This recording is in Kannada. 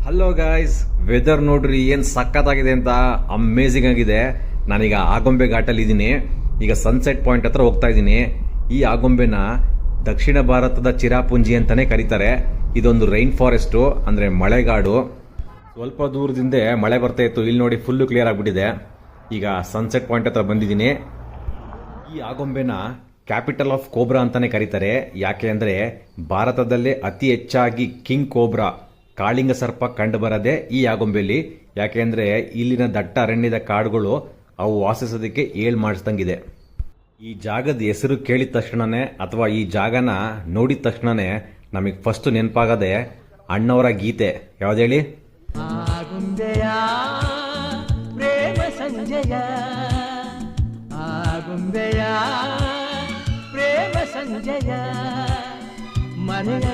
ಹಲೋ ಗಾಯ್ಸ್, ವೆದರ್ ನೋಡ್ರಿ ಏನ್ ಸಖತ್ತಾಗಿದೆ ಅಂತ. ಅಮೇಝಿಂಗ್ ಆಗಿದೆ. ನಾನೀಗ ಆಗೊಂಬೆ ಘಾಟಲ್ಲಿ ಇದ್ದೀನಿ. ಈಗ ಸನ್ಸೆಟ್ ಪಾಯಿಂಟ್ ಹತ್ರ ಹೋಗ್ತಾ ಇದ್ದೀನಿ. ಈ ಆಗೊಂಬೆನ ದಕ್ಷಿಣ ಭಾರತದ ಚಿರಾಪುಂಜಿ ಅಂತಾನೆ ಕರೀತಾರೆ. ಇದೊಂದು ರೈನ್ ಫಾರೆಸ್ಟ್ ಅಂದ್ರೆ ಮಳೆಗಾಡು. ಸ್ವಲ್ಪ ದೂರದಿಂದ ಮಳೆ ಬರ್ತಾ ಇತ್ತು. ಇಲ್ಲಿ ನೋಡಿ ಫುಲ್ಲು ಕ್ಲಿಯರ್ ಆಗ್ಬಿಟ್ಟಿದೆ. ಈಗ ಸನ್ಸೆಟ್ ಪಾಯಿಂಟ್ ಹತ್ರ ಬಂದಿದ್ದೀನಿ. ಈ ಆಗೊಂಬೆನ ಕ್ಯಾಪಿಟಲ್ ಆಫ್ ಕೋಬ್ರಾ ಅಂತಾನೆ ಕರೀತಾರೆ. ಯಾಕೆ ಅಂದ್ರೆ ಭಾರತದಲ್ಲೇ ಅತಿ ಹೆಚ್ಚಾಗಿ ಕಿಂಗ್ ಕೋಬ್ರಾ ಕಾಳಿಂಗ ಸರ್ಪ ಕಂಡು ಬರದೆ ಈ ಆಗೊಂಬೆಯಲ್ಲಿ. ಯಾಕೆಂದ್ರೆ ಇಲ್ಲಿನ ದಟ್ಟ ಅರಣ್ಯದ ಕಾಡುಗಳು ಅವು ವಾಸಿಸೋದಕ್ಕೆ ಮಾಡಿಸ್ದಂಗಿದೆ. ಈ ಜಾಗದ ಹೆಸರು ಕೇಳಿದ ತಕ್ಷಣನೇ ಅಥವಾ ಈ ಜಾಗನ ನೋಡಿದ ತಕ್ಷಣನೇ ನಮಗೆ ಫಸ್ಟ್ ನೆನಪಾಗದೆ ಅಣ್ಣವರ ಗೀತೆ. ಯಾವ್ದೇಳಿ? ಆಗುಂಬೆಯ ಪ್ರೇಮ ಸಂಜಯ, ಆಗುಂಬೆಯ ಪ್ರೇಮ ಸಂಜಯ, ಮನೆಯ